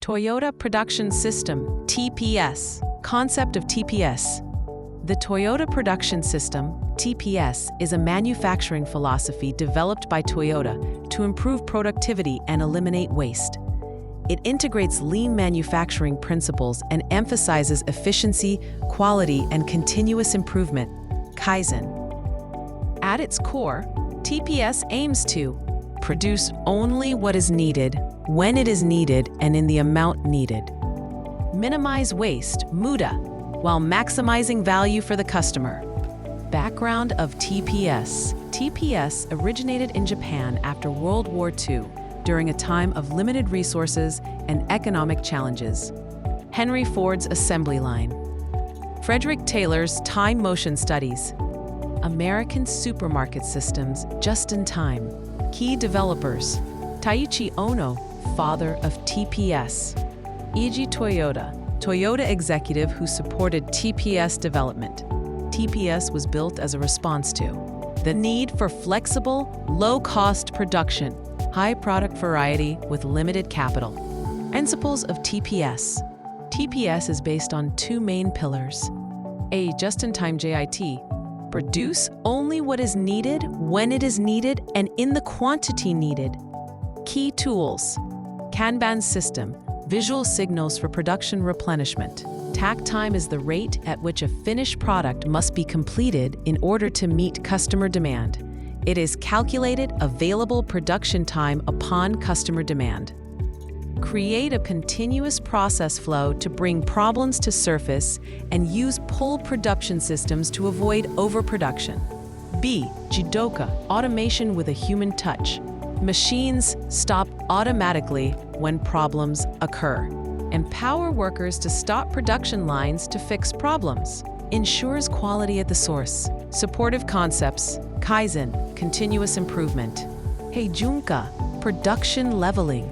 Toyota Production System, TPS. Concept of TPS. The Toyota Production System, TPS, is a manufacturing philosophy developed by Toyota to improve productivity and eliminate waste. It integrates lean manufacturing principles and emphasizes efficiency, quality, and continuous improvement, Kaizen. At its core, TPS aims to produce only what is needed, when it is needed, and in the amount needed. Minimize waste, muda, while maximizing value for the customer. Background of TPS. TPS originated in Japan after World War II, during a time of limited resources and economic challenges. Henry Ford's assembly line. Frederick Taylor's time motion studies. American supermarket systems, just in time. Key developers. Taiichi Ono, father of TPS. Eiji Toyoda, Toyota executive who supported TPS development. TPS was built as a response to the need for flexible, low-cost production, high product variety with limited capital. Principles of TPS. TPS is based on two main pillars. A just-in-time JIT. Produce only what is needed, when it is needed, and in the quantity needed. Key tools. Kanban system, visual signals for production replenishment. Takt time is the rate at which a finished product must be completed in order to meet customer demand. It is calculated available production time upon customer demand. Create a continuous process flow to bring problems to surface and use pull production systems to avoid overproduction. B. Jidoka, automation with a human touch. Machines stop automatically when problems occur. Empower workers to stop production lines to fix problems. Ensures quality at the source. Supportive concepts. Kaizen, continuous improvement. Heijunka, production leveling.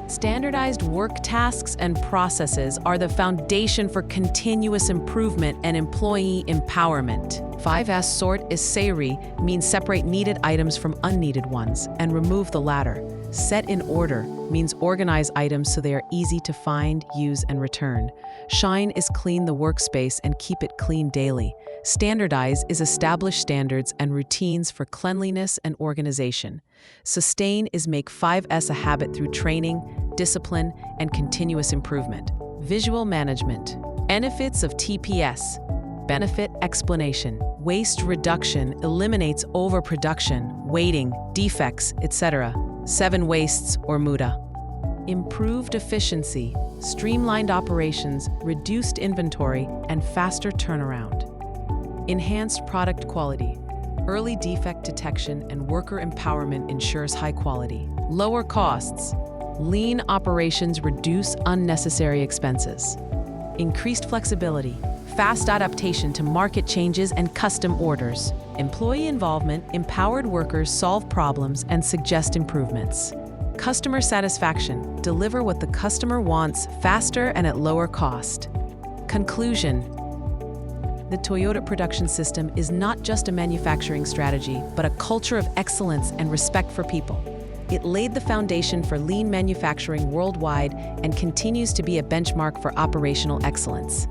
Standardized work tasks and processes are the foundation for continuous improvement and employee empowerment. 5S sort is seiri, means separate needed items from unneeded ones and remove the latter. Set in order means organize items so they are easy to find, use, and return. Shine is clean the workspace and keep it clean daily. Standardize is establish standards and routines for cleanliness and organization. Sustain is make 5S a habit through training, discipline, and continuous improvement. Visual management. Benefits of TPS. Benefit explanation. Waste reduction eliminates overproduction, waiting, defects, etc. 7 wastes or muda. Improved efficiency, streamlined operations, reduced inventory, and faster turnaround. Enhanced product quality. Early defect detection and worker empowerment ensures high quality. Lower costs. Lean operations reduce unnecessary expenses. Increased flexibility. Fast adaptation to market changes and custom orders. Employee involvement. Empowered workers solve problems and suggest improvements. Customer satisfaction. Deliver what the customer wants faster and at lower cost. Conclusion. The Toyota Production System is not just a manufacturing strategy, but a culture of excellence and respect for people. It laid the foundation for lean manufacturing worldwide and continues to be a benchmark for operational excellence.